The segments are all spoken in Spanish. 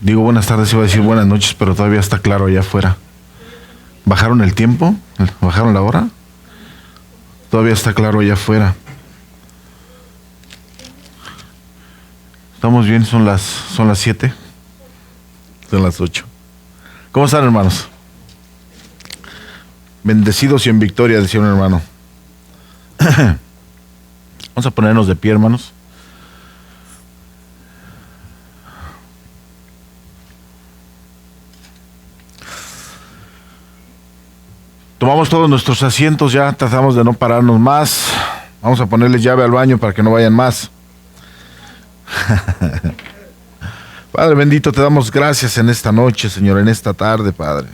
Digo buenas tardes, iba a decir buenas noches, pero todavía está claro allá afuera. ¿Bajaron el tiempo? ¿Bajaron la hora? Todavía está claro allá afuera. ¿Estamos bien? Son las 7. Son las 8. ¿Cómo están, hermanos? Bendecidos y en victoria, decía un hermano. Vamos a ponernos de pie, hermanos. Tomamos todos nuestros asientos ya, tratamos de no pararnos más. Vamos a ponerle llave al baño para que no vayan más. Padre bendito, te damos gracias en esta noche, Señor, en esta tarde, Padre,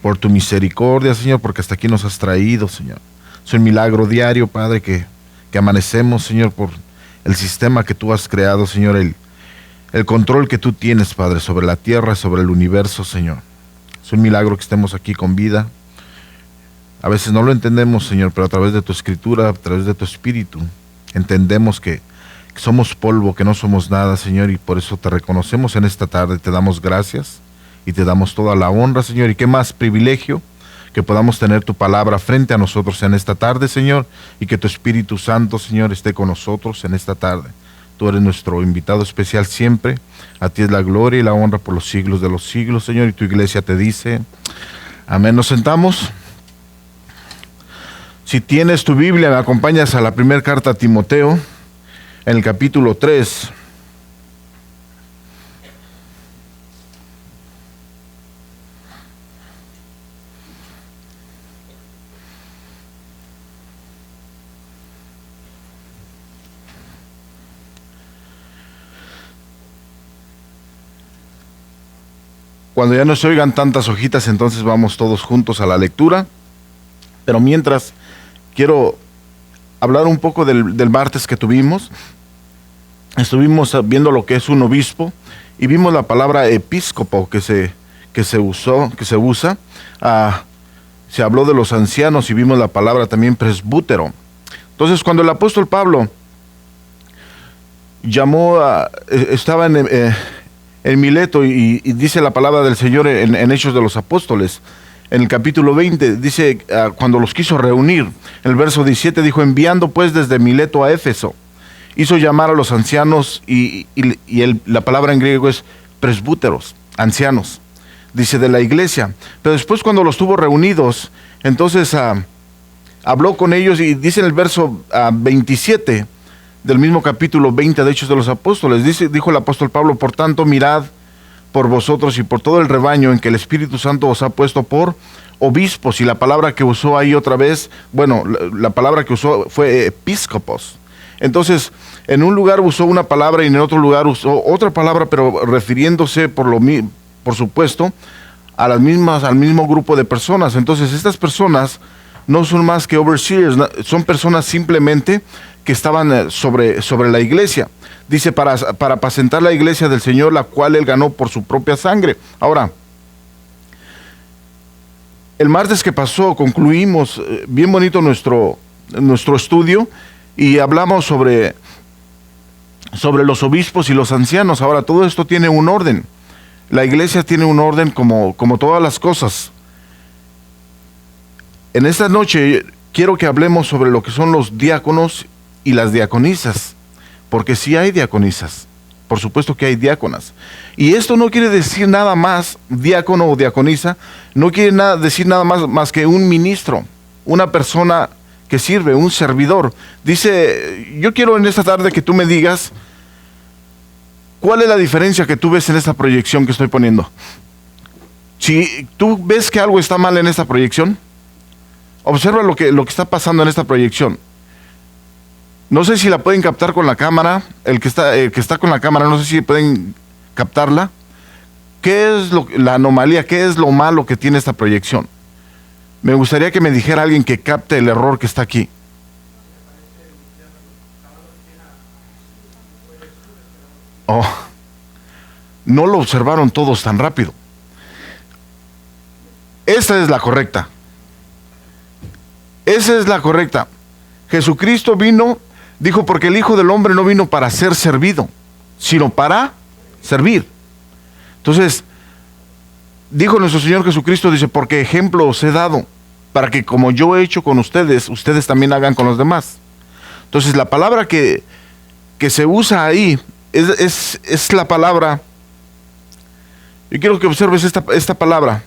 por tu misericordia, Señor, porque hasta aquí nos has traído, Señor. Es un milagro diario, Padre, que amanecemos, Señor, por el sistema que tú has creado, Señor, el control que tú tienes, Padre, sobre la tierra, sobre el universo, Señor. Es un milagro que estemos aquí con vida. A veces no lo entendemos, Señor, pero a través de tu escritura, a través de tu espíritu, entendemos que somos polvo, que no somos nada, Señor, y por eso te reconocemos en esta tarde, te damos gracias y te damos toda la honra, Señor, y qué más privilegio que podamos tener tu palabra frente a nosotros en esta tarde, Señor, y que tu Espíritu Santo, Señor, esté con nosotros en esta tarde. Tú eres nuestro invitado especial siempre, a ti es la gloria y la honra por los siglos de los siglos, Señor, y tu iglesia te dice, amén. Nos sentamos. Si tienes tu Biblia, me acompañas a la primera carta a Timoteo, en el capítulo 3. Cuando ya no se oigan tantas hojitas, entonces vamos todos juntos a la lectura. Pero mientras, quiero hablar un poco del martes que tuvimos. Estuvimos viendo lo que es un obispo y vimos la palabra episcopo que se usa. Se habló de los ancianos y vimos la palabra también presbútero. Entonces, cuando el apóstol Pablo estaba en Mileto y dice la palabra del Señor en Hechos de los Apóstoles, en el capítulo 20, dice, cuando los quiso reunir, el verso 17 dijo, enviando pues desde Mileto a Éfeso, hizo llamar a los ancianos y la palabra en griego es presbúteros, ancianos, dice, de la iglesia. Pero después cuando los tuvo reunidos, entonces habló con ellos y dice en el verso 27 del mismo capítulo 20 de Hechos de los Apóstoles, dijo el apóstol Pablo, por tanto mirad por vosotros y por todo el rebaño en que el Espíritu Santo os ha puesto por obispos. Y la palabra que usó ahí otra vez, la palabra que usó fue episcopos. Entonces, en un lugar usó una palabra y en otro lugar usó otra palabra, pero refiriéndose por supuesto al mismo grupo de personas. Entonces, estas personas no son más que overseers, son personas simplemente que estaban sobre la iglesia. Dice, para apacentar la iglesia del Señor, la cual Él ganó por su propia sangre. Ahora, el martes que pasó concluimos bien bonito nuestro estudio y hablamos sobre los obispos y los ancianos. Ahora, todo esto tiene un orden. La iglesia tiene un orden como todas las cosas. En esta noche quiero que hablemos sobre lo que son los diáconos y las diaconisas. Porque sí hay diaconisas, por supuesto que hay diáconas. Y esto no quiere decir nada más, diácono o diaconisa, no quiere decir nada más que un ministro, una persona que sirve, un servidor. Dice, yo quiero en esta tarde que tú me digas, ¿cuál es la diferencia que tú ves en esta proyección que estoy poniendo? Si tú ves que algo está mal en esta proyección, observa lo que está pasando en esta proyección. No sé si la pueden captar con la cámara, el que está con la cámara, no sé si pueden captarla. ¿Qué es la anomalía? ¿Qué es lo malo que tiene esta proyección? Me gustaría que me dijera alguien que capte el error que está aquí. Oh, no lo observaron todos tan rápido. Esta es la correcta. Esa es la correcta. Jesucristo dijo, porque el Hijo del Hombre no vino para ser servido, sino para servir. Entonces, dijo nuestro Señor Jesucristo, dice, porque ejemplo os he dado, para que como yo he hecho con ustedes, ustedes también hagan con los demás. Entonces, la palabra que se usa ahí es la palabra. Yo quiero que observes esta palabra.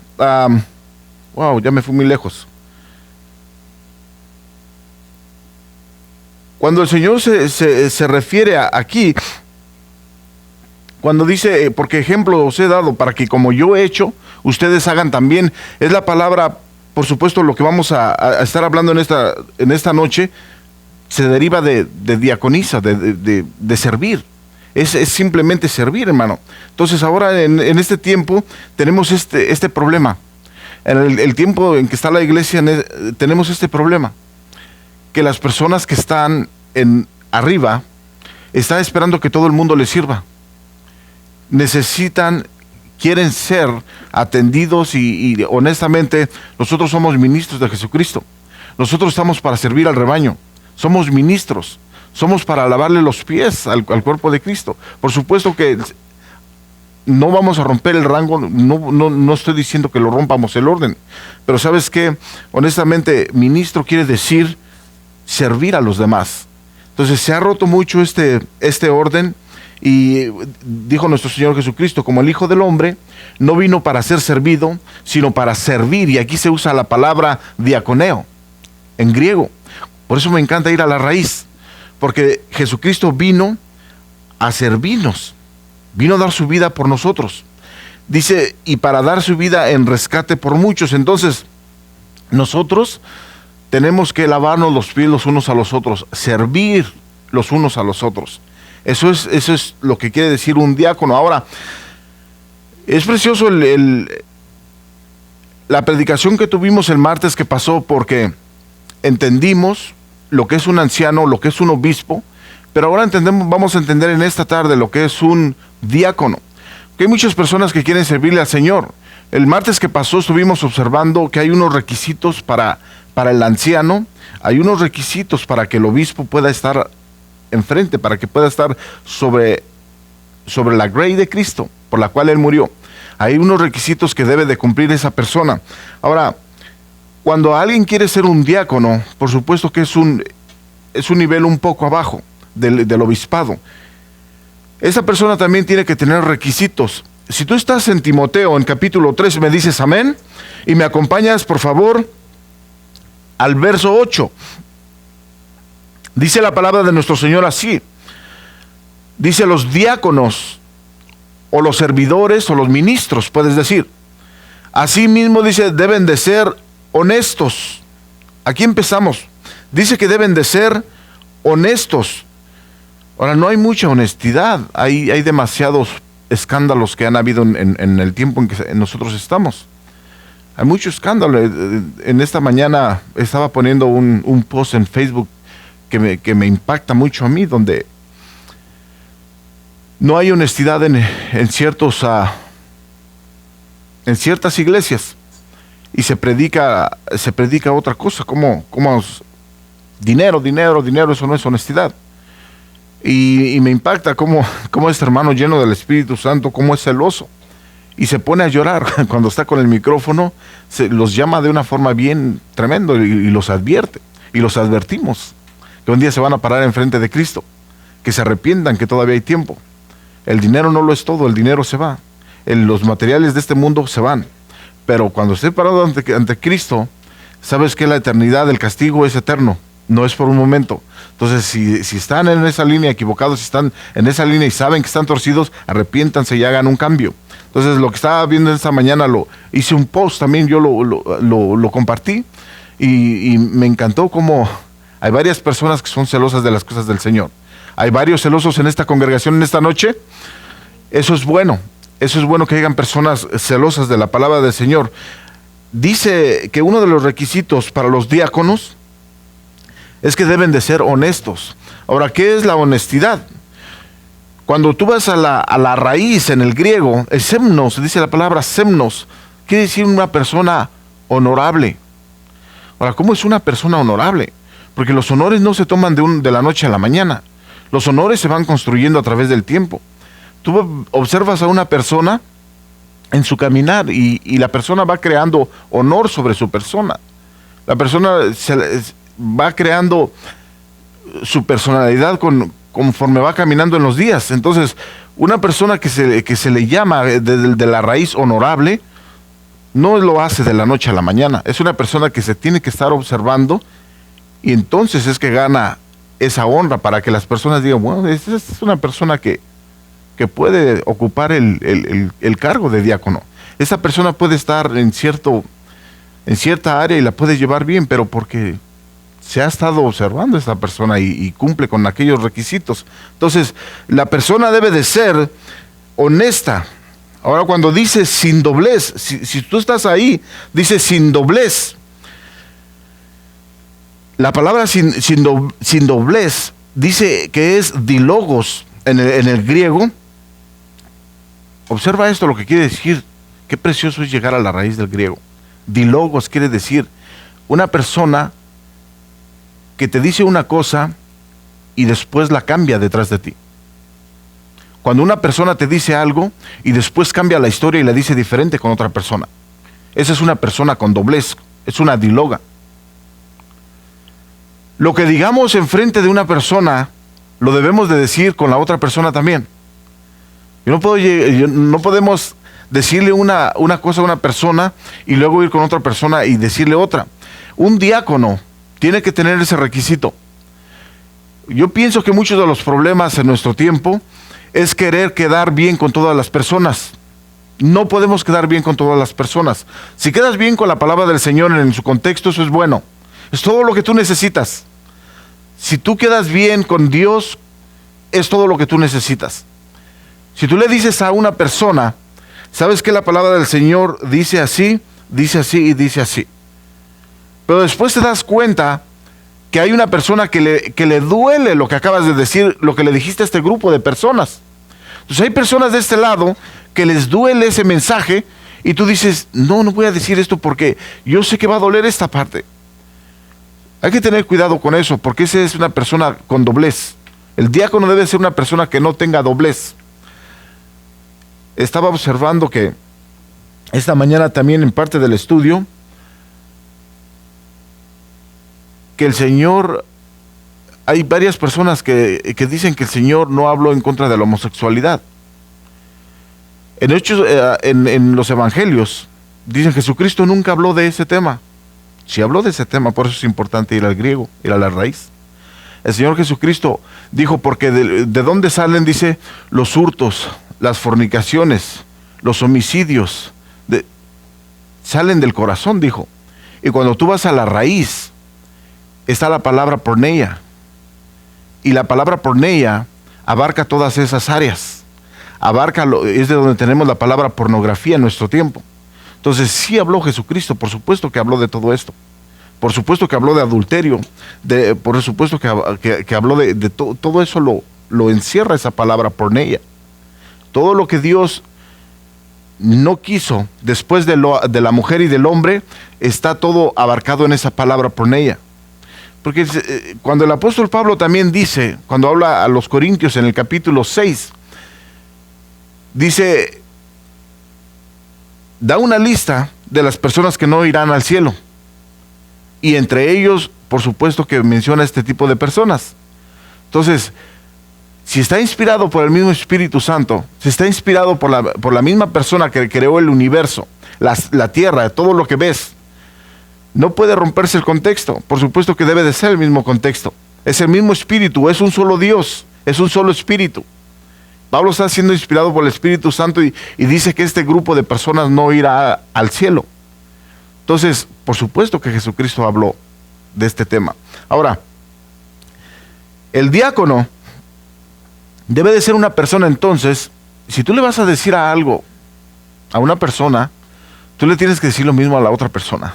Wow, ya me fui muy lejos. Cuando el Señor se refiere aquí, cuando dice, porque ejemplo os he dado, para que como yo he hecho, ustedes hagan también, es la palabra, por supuesto, lo que vamos a estar hablando en esta noche, se deriva de diaconisa, de servir. Es simplemente servir, hermano. Entonces ahora en este tiempo tenemos este problema. En el tiempo en que está la iglesia tenemos este problema. Que las personas que están arriba están esperando que todo el mundo les sirva. Quieren ser atendidos y honestamente nosotros somos ministros de Jesucristo. Nosotros estamos para servir al rebaño. Somos ministros. Somos para lavarle los pies al cuerpo de Cristo. Por supuesto que no vamos a romper el rango, no estoy diciendo que lo rompamos el orden, pero ¿sabes qué? Honestamente, ministro quiere decir servir a los demás. Entonces se ha roto mucho este orden y dijo nuestro Señor Jesucristo, como el Hijo del Hombre, no vino para ser servido, sino para servir, y aquí se usa la palabra diaconeo, en griego. Por eso me encanta ir a la raíz. Porque Jesucristo vino a servirnos, vino a dar su vida por nosotros. Dice, y para dar su vida en rescate por muchos. Entonces, nosotros tenemos que lavarnos los pies los unos a los otros, servir los unos a los otros. Eso es lo que quiere decir un diácono. Ahora, es precioso la predicación que tuvimos el martes que pasó, porque entendimos lo que es un anciano, lo que es un obispo, pero ahora vamos a entender en esta tarde lo que es un diácono. Que hay muchas personas que quieren servirle al Señor. El martes que pasó estuvimos observando que hay unos requisitos para el anciano, hay unos requisitos para que el obispo pueda estar enfrente, para que pueda estar sobre la grey de Cristo, por la cual Él murió. Hay unos requisitos que debe de cumplir esa persona. Ahora, cuando alguien quiere ser un diácono, por supuesto que es un nivel un poco abajo del obispado. Esa persona también tiene que tener requisitos. Si tú estás en Timoteo, en capítulo 3, me dices amén, y me acompañas, por favor, al verso 8. Dice la palabra de nuestro Señor así. Dice, los diáconos, o los servidores, o los ministros, puedes decir. Así mismo dice, deben de ser honestos. Aquí empezamos. Dice que deben de ser honestos. Ahora, no hay mucha honestidad. Hay demasiados escándalos que han habido en el tiempo en que nosotros estamos. Hay mucho escándalo. En esta mañana estaba poniendo un post en Facebook que me impacta mucho a mí, donde no hay honestidad en ciertas iglesias. Y se predica otra cosa, como dinero, eso no es honestidad. Y me impacta cómo este hermano lleno del Espíritu Santo, cómo es celoso. Y se pone a llorar cuando está con el micrófono, los llama de una forma bien tremendo y los advierte. Y los advertimos que un día se van a parar enfrente de Cristo, que se arrepientan, que todavía hay tiempo. El dinero no lo es todo, el dinero se va. Los materiales de este mundo se van. Pero cuando esté parado ante Cristo, sabes que la eternidad, el castigo es eterno, no es por un momento. Entonces, si están en esa línea equivocados, si están en esa línea y saben que están torcidos, arrepiéntanse y hagan un cambio. Entonces, lo que estaba viendo esta mañana, hice un post también, yo lo compartí y me encantó cómo hay varias personas que son celosas de las cosas del Señor. Hay varios celosos en esta congregación en esta noche. Eso es bueno. Eso es bueno que hayan personas celosas de la palabra del Señor. Dice que uno de los requisitos para los diáconos es que deben de ser honestos. Ahora, ¿qué es la honestidad? Cuando tú vas a la raíz en el griego, el semnos, dice la palabra semnos, quiere decir una persona honorable. Ahora, ¿cómo es una persona honorable? Porque los honores no se toman de la noche a la mañana. Los honores se van construyendo a través del tiempo. Tú observas a una persona en su caminar y la persona va creando honor sobre su persona. La persona va creando su personalidad conforme va caminando en los días. Entonces, una persona que se le llama de la raíz honorable, no lo hace de la noche a la mañana. Es una persona que se tiene que estar observando y entonces es que gana esa honra para que las personas digan, bueno, esta es una persona que puede ocupar el cargo de diácono. Esa persona puede estar en cierta área y la puede llevar bien, pero porque se ha estado observando a esta persona y cumple con aquellos requisitos. Entonces, la persona debe de ser honesta. Ahora, cuando dice sin doblez, si tú estás ahí, dice sin doblez. La palabra sin doblez dice que es dilogos en el griego. Observa esto, lo que quiere decir. Qué precioso es llegar a la raíz del griego. Dilogos quiere decir una persona que te dice una cosa y después la cambia detrás de ti. Cuando una persona te dice algo y después cambia la historia y la dice diferente con otra persona. Esa es una persona con doblez, es una diloga. Lo que digamos enfrente de una persona, lo debemos de decir con la otra persona también. No podemos decirle una cosa a una persona y luego ir con otra persona y decirle otra. Un diácono tiene que tener ese requisito. Yo pienso que muchos de los problemas en nuestro tiempo es querer quedar bien con todas las personas. No podemos quedar bien con todas las personas. Si quedas bien con la palabra del Señor en su contexto, eso es bueno. Es todo lo que tú necesitas. Si tú quedas bien con Dios, es todo lo que tú necesitas. Si tú le dices a una persona, ¿sabes que la palabra del Señor dice así y dice así? Pero después te das cuenta que hay una persona que le duele lo que acabas de decir, lo que le dijiste a este grupo de personas. Entonces hay personas de este lado que les duele ese mensaje y tú dices, no voy a decir esto porque yo sé que va a doler esta parte. Hay que tener cuidado con eso porque esa es una persona con doblez. El diácono debe ser una persona que no tenga doblez. Estaba observando que esta mañana también en parte del estudio, que el Señor, hay varias personas que dicen que el Señor no habló en contra de la homosexualidad. En Hechos, en los evangelios, dicen que Jesucristo nunca habló de ese tema. Sí habló de ese tema, por eso es importante ir al griego, ir a la raíz. El Señor Jesucristo dijo, porque de dónde salen, dice, los hurtos, las fornicaciones, los homicidios, salen del corazón, dijo. Y cuando tú vas a la raíz, está la palabra porneia. Y la palabra porneia abarca todas esas áreas. Es de donde tenemos la palabra pornografía en nuestro tiempo. Entonces sí habló Jesucristo, por supuesto que habló de todo esto. Por supuesto que habló de adulterio, por supuesto que habló de todo eso lo encierra esa palabra porneia. Todo lo que Dios no quiso después de la mujer y del hombre, está todo abarcado en esa palabra porneia. Porque cuando el apóstol Pablo también dice, cuando habla a los Corintios en el capítulo 6, dice, da una lista de las personas que no irán al cielo. Y entre ellos, por supuesto que menciona este tipo de personas. Entonces, si está inspirado por el mismo Espíritu Santo, si está inspirado por la misma persona que creó el universo, la tierra, todo lo que ves, no puede romperse el contexto. Por supuesto que debe de ser el mismo contexto. Es el mismo Espíritu, es un solo Dios, es un solo Espíritu. Pablo está siendo inspirado por el Espíritu Santo y dice que este grupo de personas no irá al cielo. Entonces, por supuesto que Jesucristo habló de este tema. Ahora, el diácono debe de ser una persona, entonces, si tú le vas a decir algo a una persona, tú le tienes que decir lo mismo a la otra persona.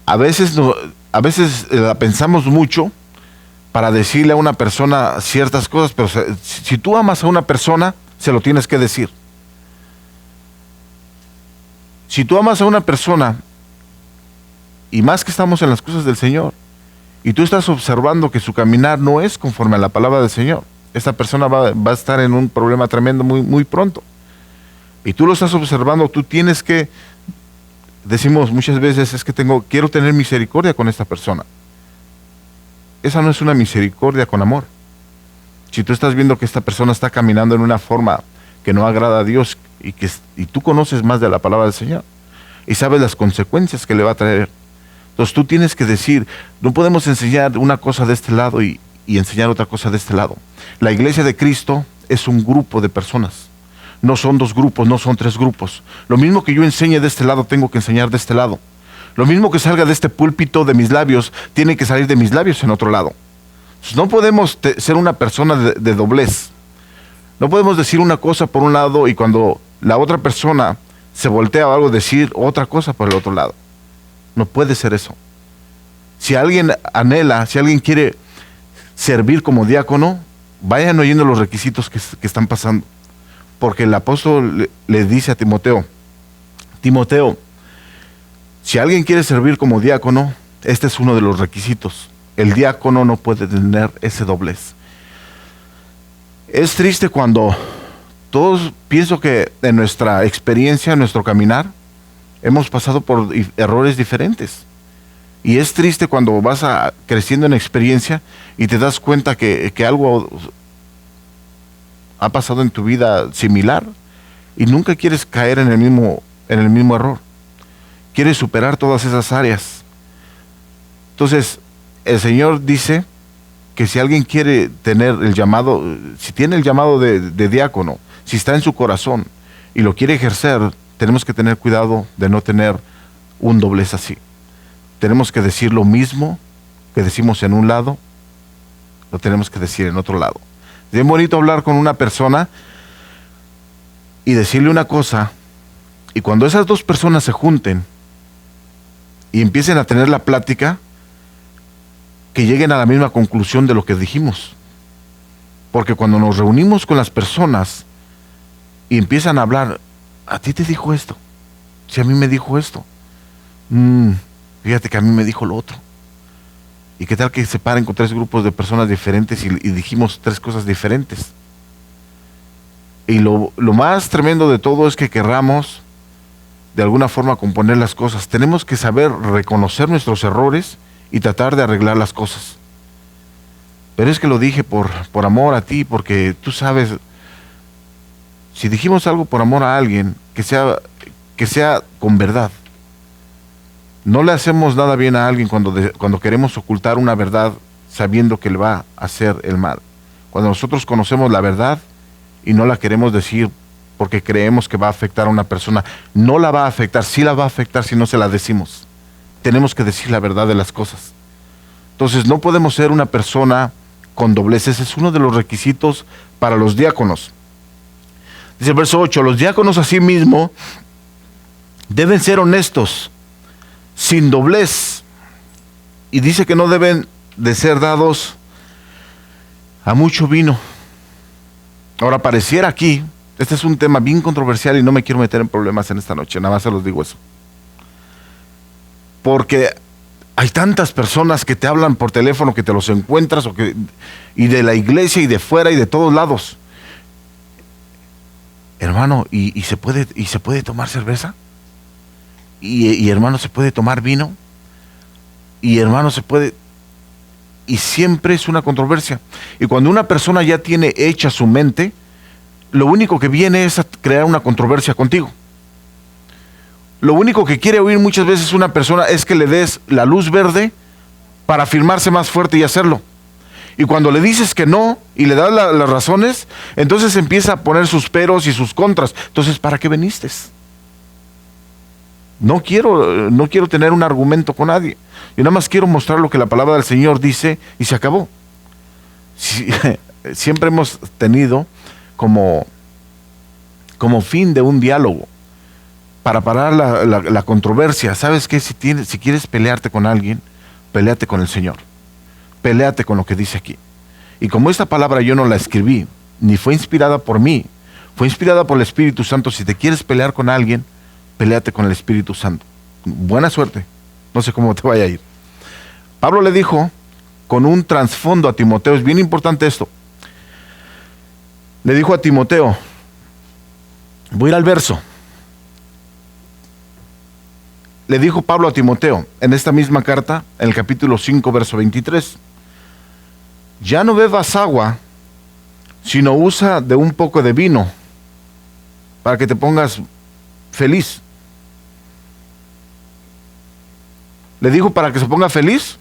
A veces la pensamos mucho para decirle a una persona ciertas cosas, pero si tú amas a una persona, se lo tienes que decir. Si tú amas a una persona, y más que estamos en las cosas del Señor, y tú estás observando que su caminar no es conforme a la palabra del Señor, esta persona va a estar en un problema tremendo muy, muy pronto. y tú lo estás observando, tú tienes que, decimos muchas veces, es que quiero tener misericordia con esta persona. Esa no es una misericordia con amor. Si tú estás viendo que esta persona está caminando en una forma que no agrada a Dios y tú conoces más de la palabra del Señor y sabes las consecuencias que le va a traer, entonces tú tienes que decir, no podemos enseñar una cosa de este lado y enseñar otra cosa de este lado. La iglesia de Cristo es un grupo de personas. No son 2 grupos, no son 3 grupos. Lo mismo que yo enseñe de este lado, tengo que enseñar de este lado. Lo mismo que salga de este púlpito de mis labios, tiene que salir de mis labios en otro lado. Entonces, no podemos ser una persona de doblez. No podemos decir una cosa por un lado y cuando la otra persona se voltea o algo, decir otra cosa por el otro lado. No puede ser eso. Si alguien anhela, si alguien quiere servir como diácono, vayan oyendo los requisitos que están pasando. Porque el apóstol le dice a Timoteo, si alguien quiere servir como diácono, este es uno de los requisitos. El diácono no puede tener ese doblez. Es triste cuando todos, pienso que en nuestra experiencia, en nuestro caminar, hemos pasado por errores diferentes. Y es triste cuando vas creciendo en experiencia y te das cuenta que algo ha pasado en tu vida similar y nunca quieres caer en el mismo error. Quieres superar todas esas áreas. Entonces, el Señor dice que si alguien quiere tener el llamado, si tiene el llamado de diácono, si está en su corazón y lo quiere ejercer, tenemos que tener cuidado de no tener un doblez así. Tenemos que decir lo mismo que decimos en un lado, lo tenemos que decir en otro lado. Es bien bonito hablar con una persona y decirle una cosa, y cuando esas 2 personas se junten y empiecen a tener la plática, que lleguen a la misma conclusión de lo que dijimos. Porque cuando nos reunimos con las personas y empiezan a hablar, a ti te dijo esto, si a mí me dijo esto, fíjate que a mí me dijo lo otro. ¿Y qué tal que se paren con 3 grupos de personas diferentes y dijimos 3 cosas diferentes? Y lo más tremendo de todo es que querramos de alguna forma componer las cosas. Tenemos que saber reconocer nuestros errores y tratar de arreglar las cosas. Pero es que lo dije por amor a ti, porque tú sabes, si dijimos algo por amor a alguien, que sea con verdad. No le hacemos nada bien a alguien cuando queremos ocultar una verdad sabiendo que le va a hacer el mal. Cuando nosotros conocemos la verdad y no la queremos decir porque creemos que va a afectar a una persona, no la va a afectar, sí la va a afectar si no se la decimos. Tenemos que decir la verdad de las cosas. Entonces no podemos ser una persona con doblez. Ese es uno de los requisitos para los diáconos. Dice el verso 8, los diáconos asimismo deben ser honestos, sin doblez. Y dice que no deben de ser dados a mucho vino. Ahora pareciera aquí, este es un tema bien controversial y no me quiero meter en problemas en esta noche, nada más se los digo eso. Porque hay tantas personas que te hablan por teléfono, que te los encuentras, y de la iglesia y de fuera y de todos lados. Hermano, ¿y se puede tomar cerveza? Y hermano, ¿se puede tomar vino? Y hermano, se puede... Y siempre es una controversia. Y cuando una persona ya tiene hecha su mente, lo único que viene es a crear una controversia contigo. Lo único que quiere oír muchas veces una persona es que le des la luz verde para afirmarse más fuerte y hacerlo. Y cuando le dices que no y le das las razones, entonces empieza a poner sus peros y sus contras. Entonces, ¿para qué viniste? No quiero tener un argumento con nadie. Yo nada más quiero mostrar lo que la palabra del Señor dice y se acabó. Siempre hemos tenido como fin de un diálogo para parar la controversia. ¿Sabes qué? Si quieres pelearte con alguien, peleate con el Señor. Peleate con lo que dice aquí. Y como esta palabra yo no la escribí, ni fue inspirada por mí, fue inspirada por el Espíritu Santo. Si te quieres pelear con alguien, peleate con el Espíritu Santo. Buena suerte. No sé cómo te vaya a ir. Pablo le dijo con un trasfondo a Timoteo, es bien importante esto. Le dijo a Timoteo, Voy a ir al verso. Le dijo Pablo a Timoteo, en esta misma carta, en el capítulo 5, verso 23, ya no bebas agua, sino usa de un poco de vino, para que te pongas feliz. Le dijo para que se ponga feliz.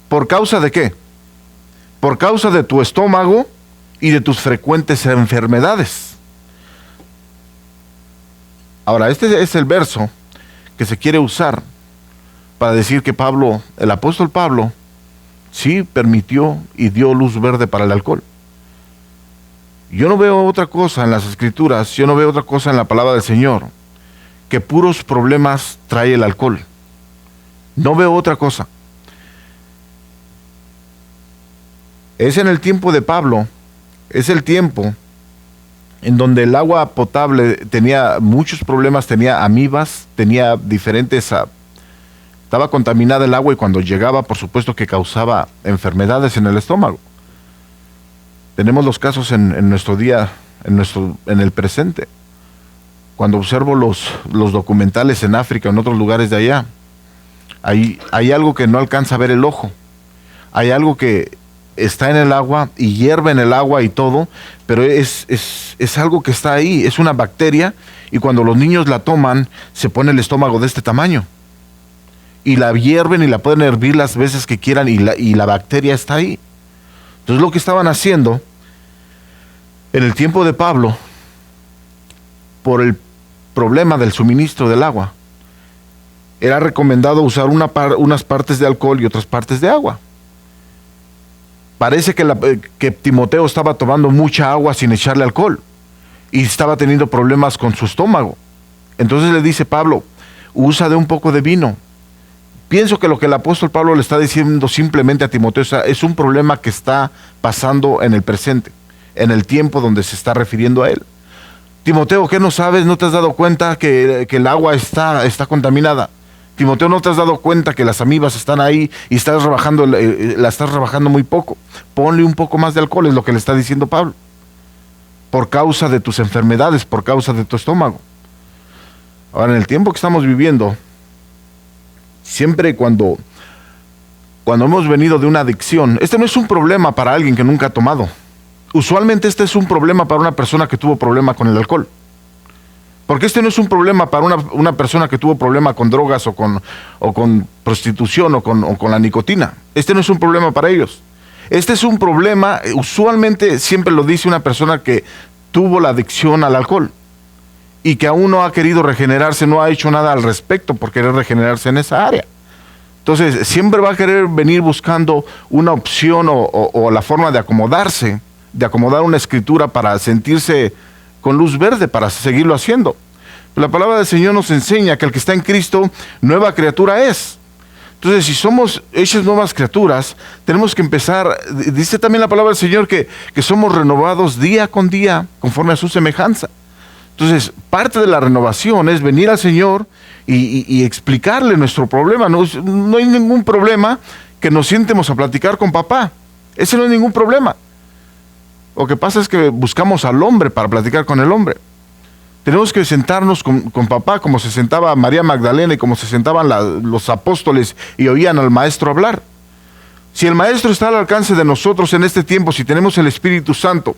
¿Por causa de qué? Por causa de tu estómago y de tus frecuentes enfermedades. Ahora, este es el verso que se quiere usar para decir que Pablo, el apóstol Pablo, sí permitió y dio luz verde para el alcohol. Yo no veo otra cosa en las Escrituras, yo no veo otra cosa en la palabra del Señor, que puros problemas trae el alcohol. No veo otra cosa. Es en el tiempo de Pablo, es el tiempo en donde el agua potable tenía muchos problemas, tenía amibas, tenía diferentes... estaba contaminada el agua y cuando llegaba, por supuesto que causaba enfermedades en el estómago. Tenemos los casos en nuestro día, en el presente. Cuando observo los documentales en África, en otros lugares de allá, hay algo que no alcanza a ver el ojo. Hay algo que está en el agua y hierve en el agua y todo, pero es algo que está ahí, es una bacteria, y cuando los niños la toman, se pone el estómago de este tamaño. Y la hierven y la pueden hervir las veces que quieran y la bacteria está ahí. Entonces lo que estaban haciendo en el tiempo de Pablo, por el problema del suministro del agua, era recomendado usar unas partes de alcohol y otras partes de agua. Parece que Timoteo estaba tomando mucha agua sin echarle alcohol y estaba teniendo problemas con su estómago. Entonces le dice Pablo, usa de un poco de vino. Pienso que lo que el apóstol Pablo le está diciendo simplemente a Timoteo es un problema que está pasando en el presente, en el tiempo donde se está refiriendo a él. Timoteo, ¿qué no sabes? ¿No te has dado cuenta que el agua está contaminada? Timoteo, ¿no te has dado cuenta que las amibas están ahí y la estás rebajando muy poco? Ponle un poco más de alcohol, es lo que le está diciendo Pablo. Por causa de tus enfermedades, por causa de tu estómago. Ahora, en el tiempo que estamos viviendo, siempre cuando hemos venido de una adicción, este no es un problema para alguien que nunca ha tomado. Usualmente este es un problema para una persona que tuvo problema con el alcohol. Porque este no es un problema para una persona que tuvo problema con drogas o con prostitución o con la nicotina. Este no es un problema para ellos. Este es un problema, usualmente siempre lo dice una persona que tuvo la adicción al alcohol y que aún no ha querido regenerarse, no ha hecho nada al respecto por querer regenerarse en esa área. Entonces siempre va a querer venir buscando una opción o la forma de acomodarse, de acomodar una escritura para sentirse con luz verde, para seguirlo haciendo. La palabra del Señor nos enseña que el que está en Cristo, nueva criatura es. Entonces, si somos hechas nuevas criaturas, tenemos que empezar, dice también la palabra del Señor que somos renovados día con día, conforme a su semejanza. Entonces, parte de la renovación es venir al Señor y explicarle nuestro problema. No hay ningún problema que nos sientemos a platicar con papá. Ese no es ningún problema. Lo que pasa es que buscamos al hombre para platicar con el hombre. Tenemos que sentarnos con papá como se sentaba María Magdalena y como se sentaban los apóstoles y oían al maestro hablar. Si el maestro está al alcance de nosotros en este tiempo, si tenemos el Espíritu Santo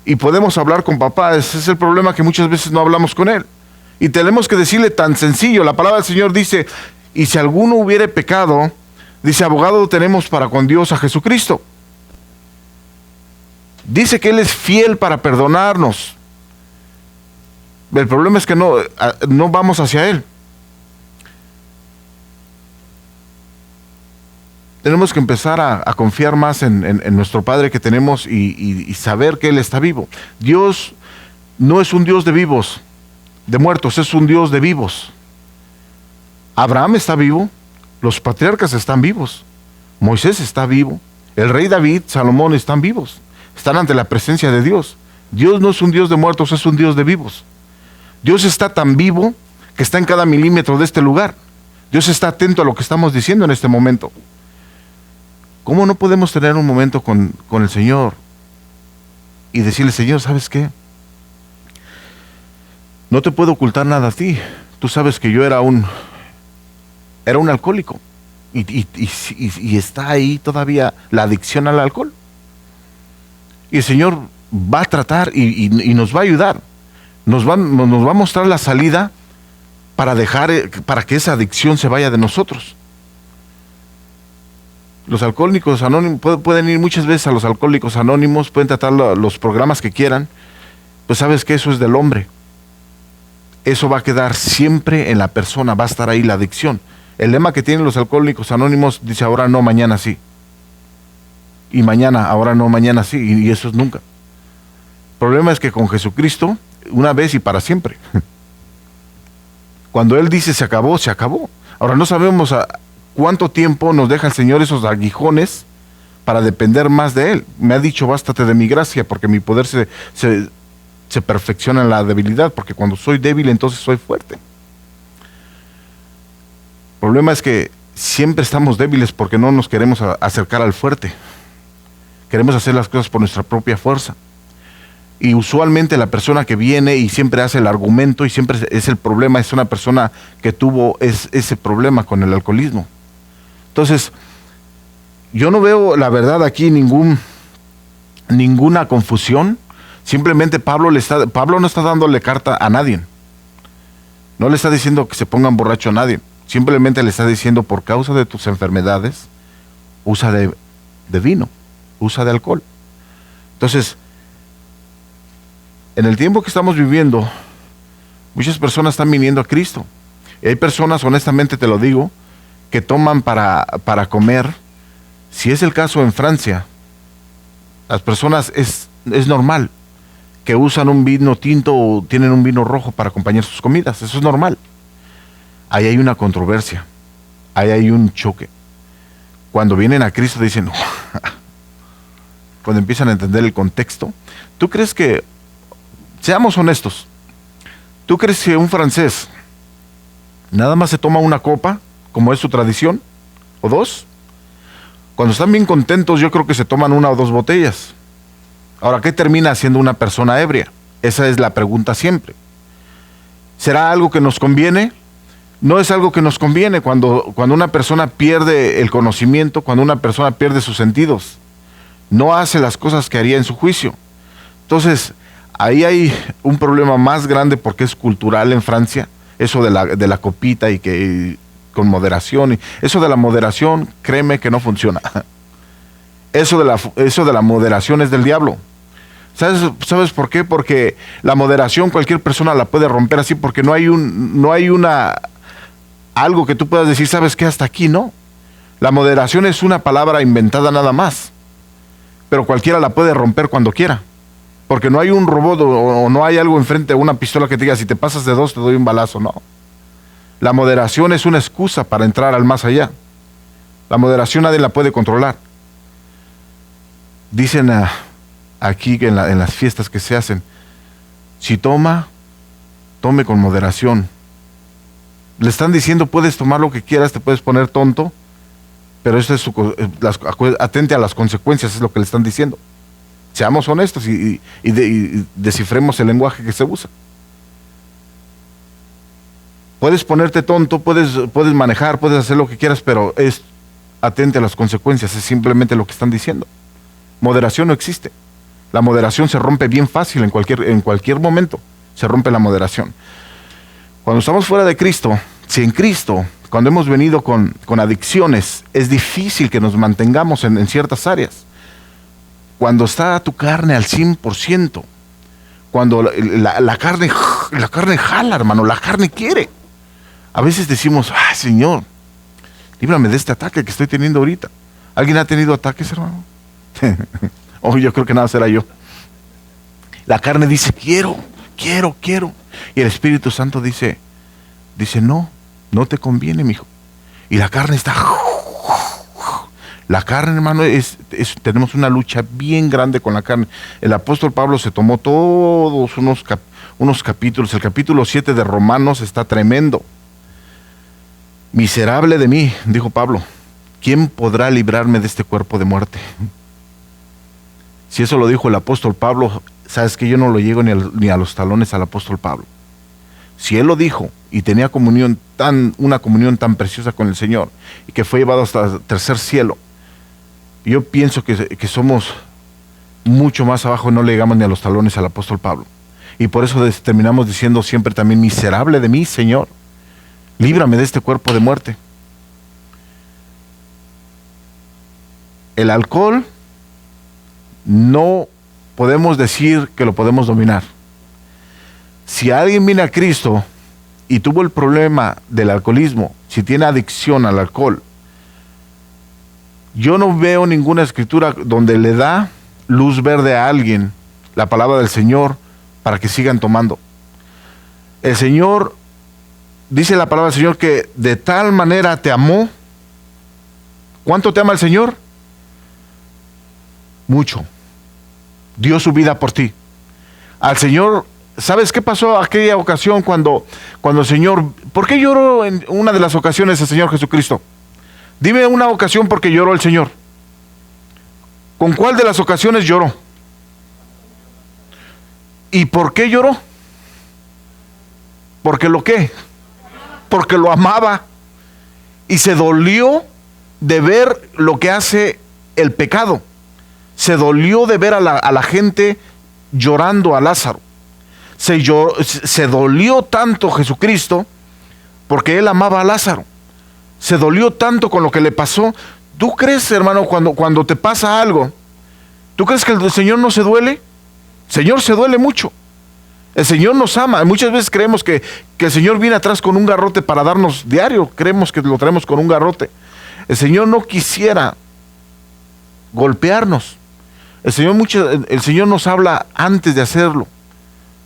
y podemos hablar con papá, ese es el problema, que muchas veces no hablamos con él. Y tenemos que decirle tan sencillo, la palabra del Señor dice, y si alguno hubiere pecado, dice, abogado tenemos para con Dios a Jesucristo. Dice que Él es fiel para perdonarnos. El problema es que no vamos hacia Él. Tenemos que empezar a confiar más en nuestro Padre que tenemos y saber que Él está vivo. Dios no es un Dios de vivos, de muertos, es un Dios de vivos. Abraham está vivo, los patriarcas están vivos, Moisés está vivo, el rey David, Salomón están vivos. Están ante la presencia de Dios. Dios no es un Dios de muertos, es un Dios de vivos. Dios está tan vivo que está en cada milímetro de este lugar. Dios está atento a lo que estamos diciendo en este momento. ¿Cómo no podemos tener un momento con el Señor y decirle, Señor, ¿sabes qué? No te puedo ocultar nada a ti. Tú sabes que yo era un alcohólico. Y está ahí todavía la adicción al alcohol. Y el Señor va a tratar y nos va a ayudar. Nos va a mostrar la salida para que esa adicción se vaya de nosotros. Los alcohólicos anónimos pueden ir muchas veces a los alcohólicos anónimos, pueden tratar los programas que quieran, pues sabes que eso es del hombre. Eso va a quedar siempre en la persona, va a estar ahí la adicción. El lema que tienen los alcohólicos anónimos dice ahora no, mañana sí. Y mañana, ahora no, mañana sí, y eso es nunca. El problema es que con Jesucristo, una vez y para siempre. Cuando Él dice se acabó, se acabó. Ahora no sabemos cuánto tiempo nos deja el Señor esos aguijones para depender más de Él. Me ha dicho, bástate de mi gracia, porque mi poder se perfecciona en la debilidad, porque cuando soy débil, entonces soy fuerte. El problema es que siempre estamos débiles porque no nos queremos acercar al fuerte. Queremos hacer las cosas por nuestra propia fuerza. Y usualmente la persona que viene y siempre hace el argumento y siempre es el problema, es una persona que tuvo ese problema con el alcoholismo. Entonces, yo no veo la verdad aquí ninguna confusión. Simplemente Pablo no está dándole carta a nadie. No le está diciendo que se pongan borracho a nadie. Simplemente le está diciendo, por causa de tus enfermedades, usa de vino, usa de alcohol. Entonces, en el tiempo que estamos viviendo, muchas personas están viniendo a Cristo. Y hay personas, honestamente te lo digo, que toman para comer. Si es el caso en Francia, las personas es normal que usan un vino tinto o tienen un vino rojo para acompañar sus comidas. Eso es normal. Ahí hay una controversia. Ahí hay un choque. Cuando vienen a Cristo dicen, cuando empiezan a entender el contexto, ¿tú crees que, seamos honestos, ¿tú crees que un francés nada más se toma una copa, como es su tradición, o dos? Cuando están bien contentos, yo creo que se toman una o dos botellas. Ahora, ¿qué termina haciendo una persona ebria? Esa es la pregunta siempre. ¿Será algo que nos conviene? No es algo que nos conviene cuando una persona pierde el conocimiento, cuando una persona pierde sus sentidos. No hace las cosas que haría en su juicio. Entonces, ahí hay un problema más grande porque es cultural en Francia, eso de la copita y que con moderación. Eso de la moderación, créeme que no funciona. Eso de la moderación es del diablo. ¿Sabes por qué? Porque la moderación cualquier persona la puede romper así, porque no hay algo que tú puedas decir, ¿sabes qué? Hasta aquí, no. La moderación es una palabra inventada nada más, pero cualquiera la puede romper cuando quiera. Porque no hay un robot o no hay algo enfrente de una pistola que te diga, si te pasas de 2 te doy un balazo, no. La moderación es una excusa para entrar al más allá. La moderación nadie la puede controlar. Dicen aquí que en las fiestas que se hacen, si tome con moderación. Le están diciendo, puedes tomar lo que quieras, te puedes poner tonto, pero eso es atente a las consecuencias, es lo que le están diciendo. Seamos honestos y descifremos el lenguaje que se usa. Puedes ponerte tonto, puedes manejar, puedes hacer lo que quieras, pero es atente a las consecuencias, es simplemente lo que están diciendo. Moderación no existe. La moderación se rompe bien fácil en cualquier momento. Se rompe la moderación. Cuando estamos fuera de Cristo, si en Cristo, cuando hemos venido con adicciones, es difícil que nos mantengamos en ciertas áreas. Cuando está tu carne al 100%, cuando la carne jala, hermano, la carne quiere. A veces decimos, ay, Señor, líbrame de este ataque que estoy teniendo ahorita. ¿Alguien ha tenido ataques, hermano? Yo creo que nada será yo. La carne dice, quiero. Y el Espíritu Santo dice, no te conviene, mijo. Y la carne está... La carne, hermano, tenemos una lucha bien grande con la carne. El apóstol Pablo se tomó todos unos capítulos. El capítulo 7 de Romanos está tremendo. Miserable de mí, dijo Pablo, ¿quién podrá librarme de este cuerpo de muerte? Si eso lo dijo el apóstol Pablo, sabes que yo no lo llego ni a los talones al apóstol Pablo. si él lo dijo y tenía una comunión tan preciosa con el Señor y que fue llevado hasta el tercer cielo, yo pienso que somos mucho más abajo y no le llegamos ni a los talones al apóstol Pablo. Y por eso terminamos diciendo siempre también: miserable de mí, Señor, líbrame de este cuerpo de muerte. El alcohol no podemos decir que lo podemos dominar. Si alguien viene a Cristo y tuvo el problema del alcoholismo, si tiene adicción al alcohol, yo no veo ninguna escritura donde le da luz verde a alguien la palabra del Señor para que sigan tomando. El Señor, dice la palabra del Señor, que de tal manera te amó. ¿Cuánto te ama el Señor? Mucho. Dio su vida por ti. Al Señor, ¿sabes qué pasó aquella ocasión cuando el Señor... ¿Por qué lloró en una de las ocasiones el Señor Jesucristo? Dime una ocasión por qué lloró el Señor. ¿Con cuál de las ocasiones lloró? ¿Y por qué lloró? ¿Porque lo qué? Porque lo amaba. Y se dolió de ver lo que hace el pecado. Se dolió de ver a la gente llorando a Lázaro. Se dolió tanto Jesucristo porque él amaba a Lázaro. Se dolió tanto con lo que le pasó. ¿Tú crees, hermano, cuando te pasa algo, tú crees que el Señor no se duele? El Señor se duele mucho. El Señor nos ama. Muchas veces creemos que el Señor viene atrás con un garrote para darnos diario. Creemos que lo traemos con un garrote. El Señor no quisiera golpearnos. El Señor nos habla antes de hacerlo.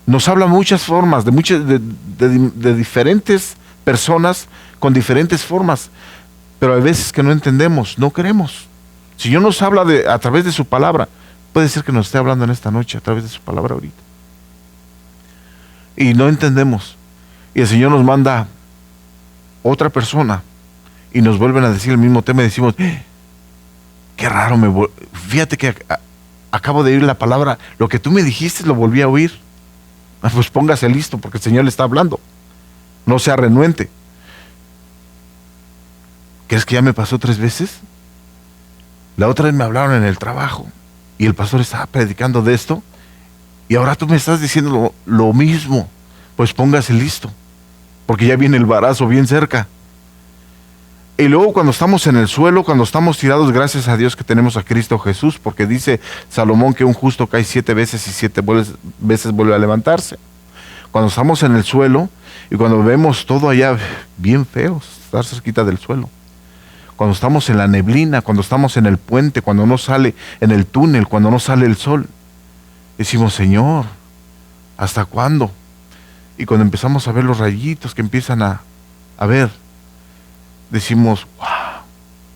Nos habla muchas formas, de diferentes personas con diferentes formas. Pero hay veces que no entendemos, no queremos. El Señor nos habla a través de su palabra. Puede ser que nos esté hablando en esta noche a través de su palabra ahorita. Y no entendemos. Y el Señor nos manda otra persona y nos vuelven a decir el mismo tema y decimos: qué raro, fíjate que acabo de oír la palabra, lo que tú me dijiste lo volví a oír. Pues póngase listo porque el Señor le está hablando. No sea renuente. ¿Crees que ya me pasó 3 veces? La otra vez me hablaron en el trabajo y el pastor estaba predicando de esto y ahora tú me estás diciendo lo mismo. Pues póngase listo porque ya viene el embarazo bien cerca. Y luego cuando estamos en el suelo, cuando estamos tirados, gracias a Dios que tenemos a Cristo Jesús, porque dice Salomón que un justo cae 7 veces y 7 veces vuelve a levantarse. Cuando estamos en el suelo y cuando vemos todo allá bien feo, estar cerquita del suelo. Cuando estamos en la neblina, cuando estamos en el puente, cuando no sale en el túnel, cuando no sale el sol, decimos: Señor, ¿hasta cuándo? Y cuando empezamos a ver los rayitos que empiezan a ver, decimos: wow,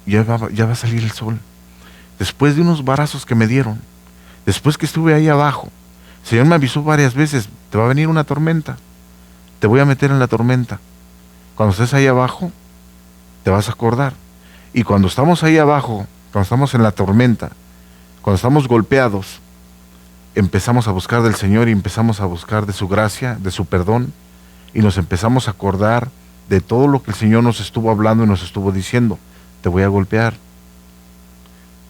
ya va a salir el sol. Después de unos varazos que me dieron, después que estuve ahí abajo, el Señor me avisó varias veces: te va a venir una tormenta, te voy a meter en la tormenta. Cuando estés ahí abajo, te vas a acordar. Y cuando estamos ahí abajo, cuando estamos en la tormenta, cuando estamos golpeados, empezamos a buscar del Señor y empezamos a buscar de su gracia, de su perdón, y nos empezamos a acordar de todo lo que el Señor nos estuvo hablando y nos estuvo diciendo: te voy a golpear.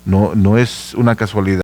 No es una casualidad.